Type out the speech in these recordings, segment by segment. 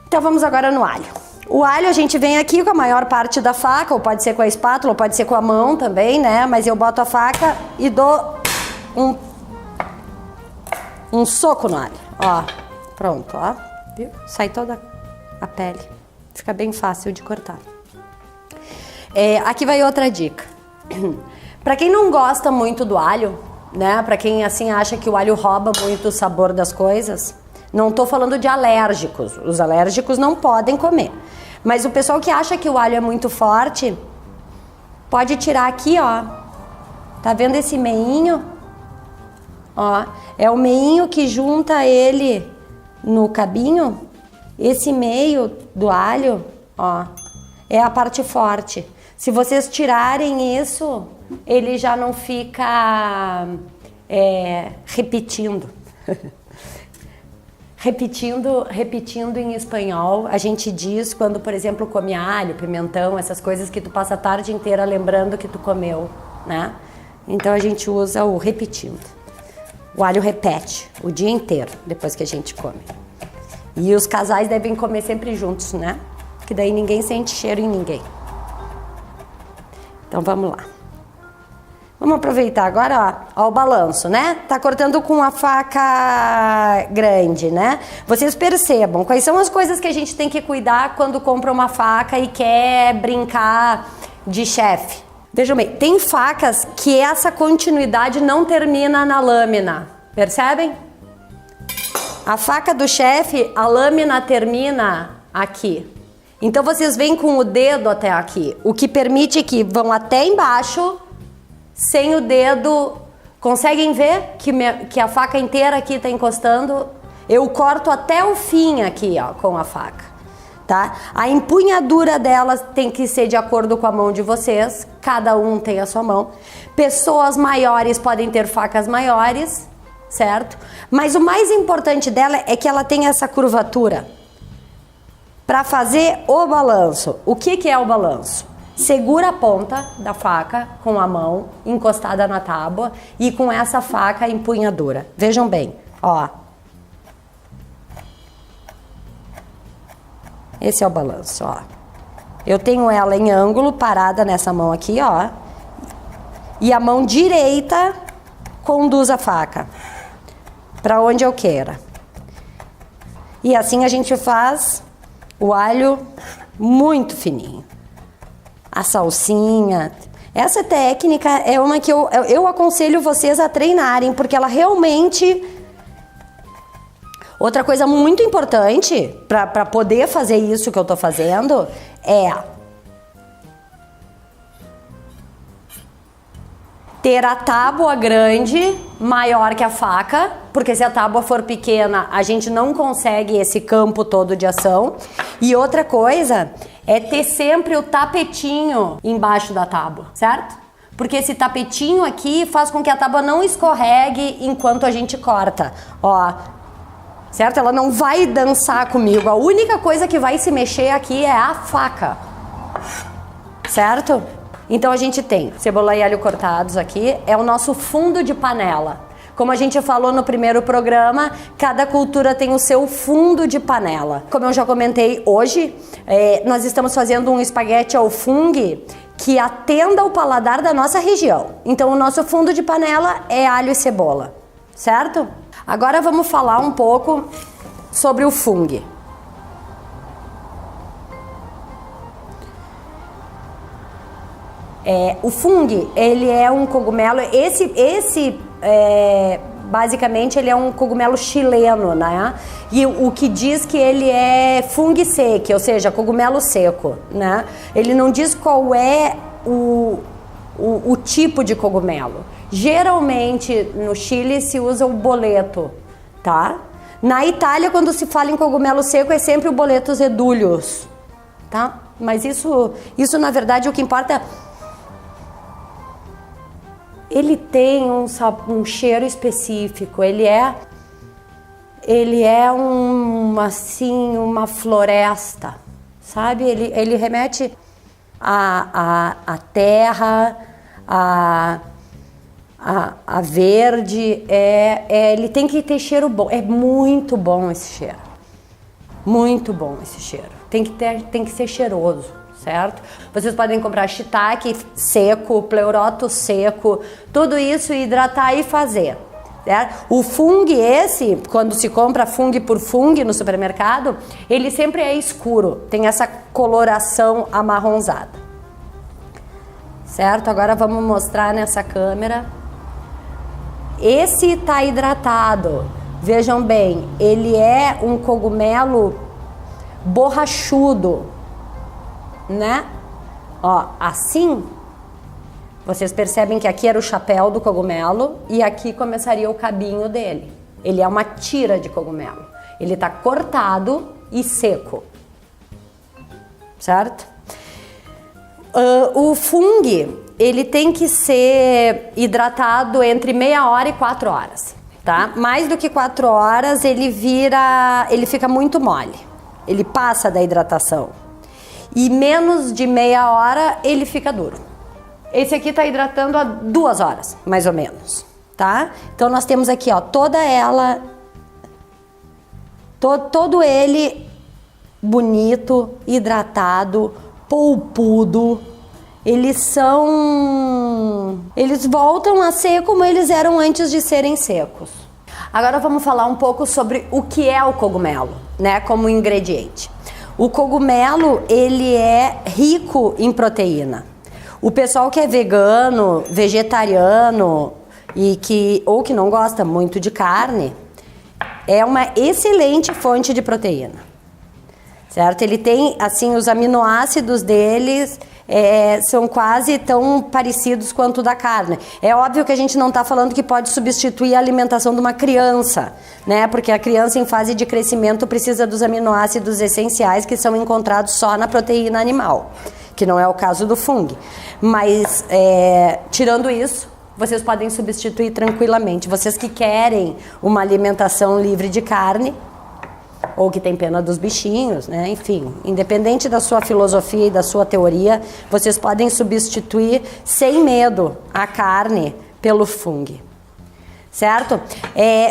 Então vamos agora no alho. O alho a gente vem aqui com a maior parte da faca, ou pode ser com a espátula, ou pode ser com a mão também, né? Mas eu boto a faca e dou um soco no alho. Ó, pronto, ó. Viu? Sai toda a pele. Fica bem fácil de cortar. Aqui vai outra dica. Para quem não gosta muito do alho, né? Para quem assim acha que o alho rouba muito o sabor das coisas, não tô falando de alérgicos. Os alérgicos não podem comer. Mas o pessoal que acha que o alho é muito forte, pode tirar aqui, ó. Tá vendo esse meinho? Ó, é o meinho que junta ele no cabinho. Esse meio do alho, ó, é a parte forte. Se vocês tirarem isso, ele já não fica repetindo. Repetindo em espanhol, a gente diz quando, por exemplo, come alho, pimentão, essas coisas que tu passa a tarde inteira lembrando que tu comeu, né? Então a gente usa o repetindo. O alho repete o dia inteiro depois que a gente come. E os casais devem comer sempre juntos, né? Que daí ninguém sente cheiro em ninguém. Então vamos lá. Vamos aproveitar agora, ó, o balanço, né? Tá cortando com a faca grande, né? Vocês percebam quais são as coisas que a gente tem que cuidar quando compra uma faca e quer brincar de chefe. Vejam bem, tem facas que essa continuidade não termina na lâmina, percebem? A faca do chefe, a lâmina termina aqui. Então vocês vêm com o dedo até aqui, o que permite que vão até embaixo. Sem o dedo, conseguem ver que a faca inteira aqui tá encostando? Eu corto até o fim aqui, ó, com a faca, tá? A empunhadura delas tem que ser de acordo com a mão de vocês, cada um tem a sua mão. Pessoas maiores podem ter facas maiores, certo? Mas o mais importante dela é que ela tem essa curvatura para fazer o balanço. O que é o balanço? Segura a ponta da faca com a mão encostada na tábua e com essa faca empunhadura. Vejam bem, ó. Esse é o balanço, ó. Eu tenho ela em ângulo, parada nessa mão aqui, ó. E a mão direita conduz a faca para onde eu queira. E assim a gente faz o alho muito fininho. A salsinha. Essa técnica é uma que eu aconselho vocês a treinarem, porque ela realmente... Outra coisa muito importante para poder fazer isso que eu tô fazendo é ter a tábua grande, maior que a faca, porque se a tábua for pequena, a gente não consegue esse campo todo de ação. E outra coisa é ter sempre o tapetinho embaixo da tábua, certo? Porque esse tapetinho aqui faz com que a tábua não escorregue enquanto a gente corta, ó, certo? Ela não vai dançar comigo, a única coisa que vai se mexer aqui é a faca, certo? Então a gente tem cebola e alho cortados aqui, é o nosso fundo de panela. Como a gente falou no primeiro programa, cada cultura tem o seu fundo de panela. Como eu já comentei hoje, nós estamos fazendo um espaguete ao fungo que atenda ao paladar da nossa região. Então o nosso fundo de panela é alho e cebola, certo? Agora vamos falar um pouco sobre o fungo. O fungo, ele é um cogumelo, basicamente ele é um cogumelo chileno, né? E o que diz que ele é fungo seco, ou seja, cogumelo seco, né? Ele não diz qual é o tipo de cogumelo. Geralmente no Chile se usa o boleto, tá? Na Itália, quando se fala em cogumelo seco, é sempre o boletus edúleus, tá? Mas isso na verdade o que importa... Ele tem um cheiro específico, ele é uma floresta, sabe? Ele remete à terra, a verde, ele tem que ter cheiro bom. É muito bom esse cheiro. Muito bom esse cheiro. Tem que ser cheiroso, certo? Vocês podem comprar shiitake seco, pleuroto seco, tudo isso, hidratar e fazer. Certo? O fungo esse, quando se compra fungo por fungo no supermercado, ele sempre é escuro, tem essa coloração amarronzada. Certo? Agora vamos mostrar nessa câmera. Esse tá hidratado. Vejam bem, ele é um cogumelo borrachudo, né? Ó, assim, vocês percebem que aqui era o chapéu do cogumelo e aqui começaria o cabinho dele. Ele é uma tira de cogumelo. Ele tá cortado e seco, certo? O fungo, ele tem que ser hidratado entre meia hora e 4 horas, tá? Mais do que 4 horas ele fica muito mole, ele passa da hidratação. E menos de meia hora ele fica duro. Esse aqui tá hidratando há 2 horas, mais ou menos, tá? Então nós temos aqui, ó, toda ela, todo ele bonito, hidratado, polpudo. Eles voltam a ser como eles eram antes de serem secos. Agora vamos falar um pouco sobre o que é o cogumelo, né, como ingrediente. O cogumelo, ele é rico em proteína. O pessoal que é vegano, vegetariano ou que não gosta muito de carne, é uma excelente fonte de proteína, certo? Ele tem, assim, os aminoácidos deles são quase tão parecidos quanto o da carne. É óbvio que a gente não está falando que pode substituir a alimentação de uma criança, né? Porque a criança em fase de crescimento precisa dos aminoácidos essenciais que são encontrados só na proteína animal, que não é o caso do fungo. Mas, tirando isso, vocês podem substituir tranquilamente. Vocês que querem uma alimentação livre de carne, ou que tem pena dos bichinhos, né? Enfim, independente da sua filosofia e da sua teoria, vocês podem substituir sem medo a carne pelo fungo, certo?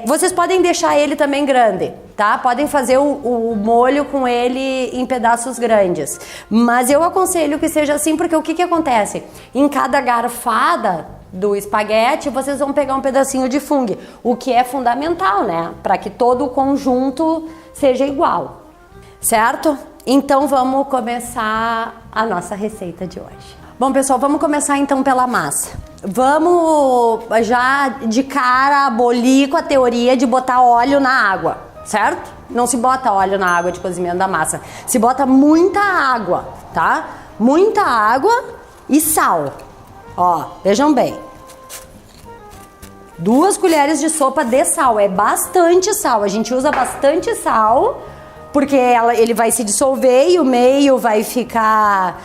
Vocês podem deixar ele também grande, tá? Podem fazer o molho com ele em pedaços grandes, mas eu aconselho que seja assim, porque o que acontece? Em cada garfada do espaguete, vocês vão pegar um pedacinho de fungo, o que é fundamental, né? Para que todo o conjunto seja igual, certo? Então vamos começar a nossa receita de hoje. Bom, pessoal, vamos começar então pela massa. Vamos já de cara abolir com a teoria de botar óleo na água, certo? Não se bota óleo na água de cozimento da massa, se bota muita água, tá? Muita água e sal. Ó, vejam bem. 2 colheres de sopa de sal, é bastante sal, a gente usa bastante sal, porque ele vai se dissolver e o meio vai ficar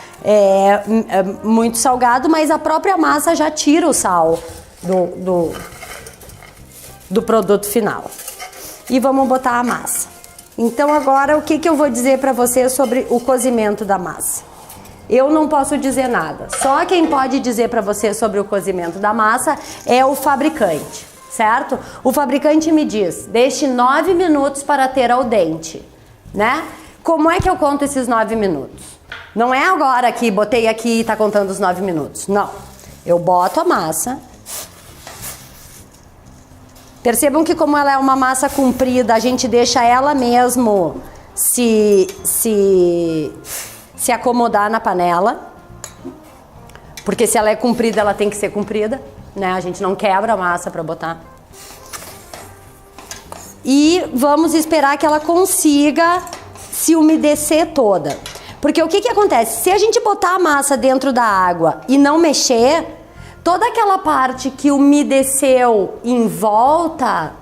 muito salgado, mas a própria massa já tira o sal do produto final. E vamos botar a massa. Então agora o que eu vou dizer para vocês sobre o cozimento da massa? Eu não posso dizer nada. Só quem pode dizer para você sobre o cozimento da massa é o fabricante, certo? O fabricante me diz, deixe 9 minutos para ter al dente, né? Como é que eu conto esses 9 minutos? Não é agora que botei aqui e tá contando os 9 minutos. Não. Eu boto a massa. Percebam que como ela é uma massa comprida, a gente deixa ela mesmo se acomodar na panela, porque se ela é comprida, ela tem que ser comprida, né? A gente não quebra a massa para botar. E vamos esperar que ela consiga se umedecer toda. Porque o que acontece? Se a gente botar a massa dentro da água e não mexer, toda aquela parte que umedeceu em volta,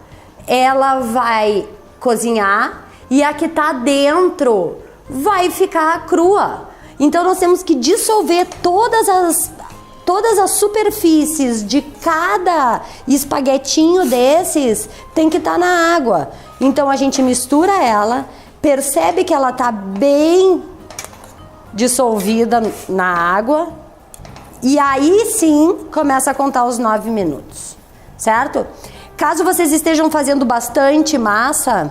ela vai cozinhar e a que tá dentro vai ficar crua. Então nós temos que dissolver todas as superfícies de cada espaguetinho desses, tem que estar na água. Então a gente mistura ela, percebe que ela tá bem dissolvida na água e aí sim começa a contar os 9 minutos. certo? Caso vocês estejam fazendo bastante massa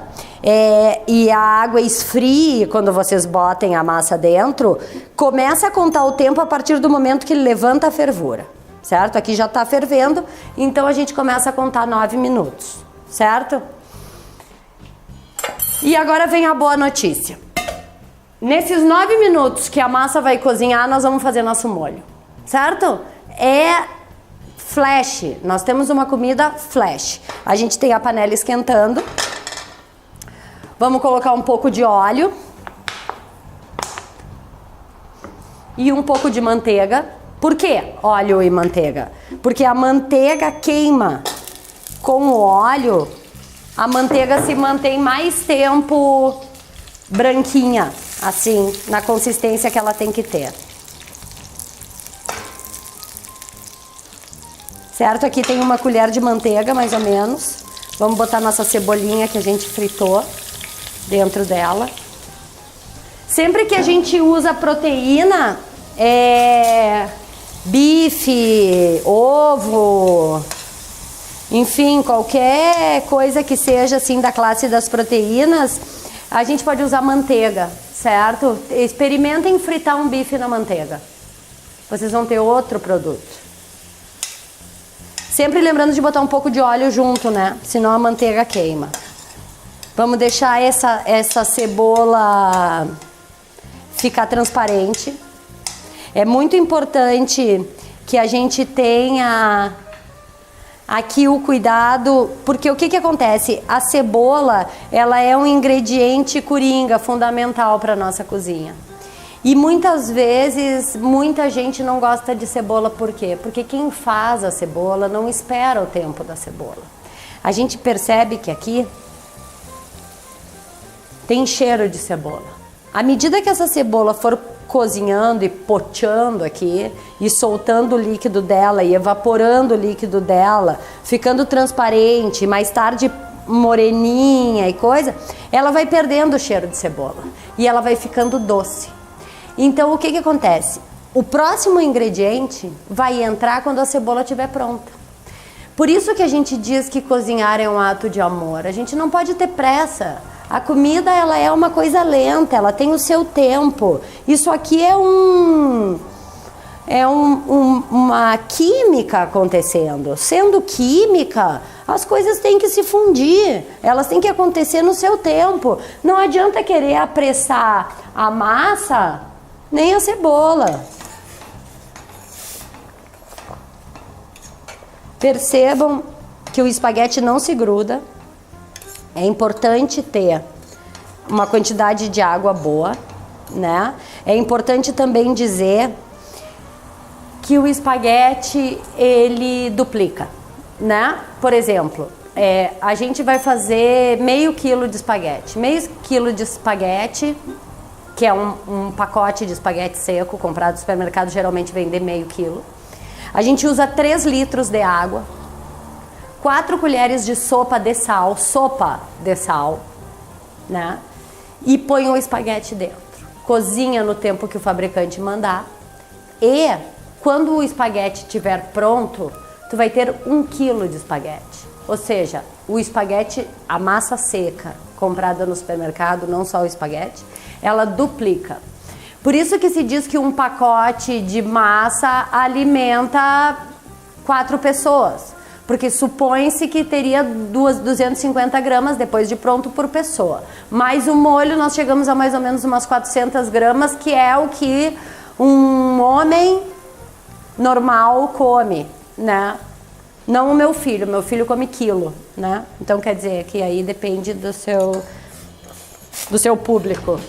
e a água esfrie quando vocês botem a massa dentro, começa a contar o tempo a partir do momento que ele levanta a fervura, certo? Aqui já está fervendo, então a gente começa a contar 9 minutos, certo? E agora vem a boa notícia. Nesses 9 minutos que a massa vai cozinhar, nós vamos fazer nosso molho, certo? É flash, nós temos uma comida flash. A gente tem a panela esquentando. Vamos colocar um pouco de óleo e um pouco de manteiga. Por que óleo e manteiga? Porque a manteiga queima com o óleo, a manteiga se mantém mais tempo branquinha, assim, na consistência que ela tem que ter. Certo? Aqui tem uma colher de manteiga, mais ou menos. Vamos botar nossa cebolinha que a gente fritou dentro dela. Sempre que a gente usa proteína, bife, ovo, enfim, qualquer coisa que seja assim da classe das proteínas, a gente pode usar manteiga, certo? Experimentem fritar um bife na manteiga. Vocês vão ter outro produto. Sempre lembrando de botar um pouco de óleo junto, né? Senão a manteiga queima. Vamos deixar essa cebola ficar transparente. É muito importante que a gente tenha aqui o cuidado, porque o que acontece? A cebola, ela é um ingrediente coringa, fundamental para a nossa cozinha. E muitas vezes, muita gente não gosta de cebola, por quê? Porque quem faz a cebola não espera o tempo da cebola. A gente percebe que aqui tem cheiro de cebola. À medida que essa cebola for cozinhando e pochando aqui, e soltando o líquido dela, e evaporando o líquido dela, ficando transparente, mais tarde moreninha e coisa, ela vai perdendo o cheiro de cebola. E ela vai ficando doce. Então, o que acontece? O próximo ingrediente vai entrar quando a cebola estiver pronta. Por isso que a gente diz que cozinhar é um ato de amor. A gente não pode ter pressa. A comida, ela é uma coisa lenta, ela tem o seu tempo. Isso aqui é uma química acontecendo. Sendo química, as coisas têm que se fundir. Elas têm que acontecer no seu tempo. Não adianta querer apressar a massa nem a cebola. Percebam que o espaguete não se gruda. É importante ter uma quantidade de água boa, né? É importante também dizer que o espaguete, ele duplica, né? Por exemplo, a gente vai fazer meio quilo de espaguete. Meio quilo de espaguete, que é um pacote de espaguete seco, comprado no supermercado, geralmente vende meio quilo. A gente usa 3 litros de água, 4 colheres de sopa de sal, né? E põe o espaguete dentro. Cozinha no tempo que o fabricante mandar. E quando o espaguete estiver pronto, tu vai ter 1 quilo de espaguete. Ou seja, o espaguete, a massa seca, comprada no supermercado, não só o espaguete, ela duplica. Por isso que se diz que um pacote de massa alimenta 4 pessoas. Porque supõe-se que teria 250 gramas depois de pronto por pessoa. Mais o molho, nós chegamos a mais ou menos umas 400 gramas, que é o que um homem normal come, né? Não o meu filho come quilo, né? Então quer dizer que aí depende do seu público.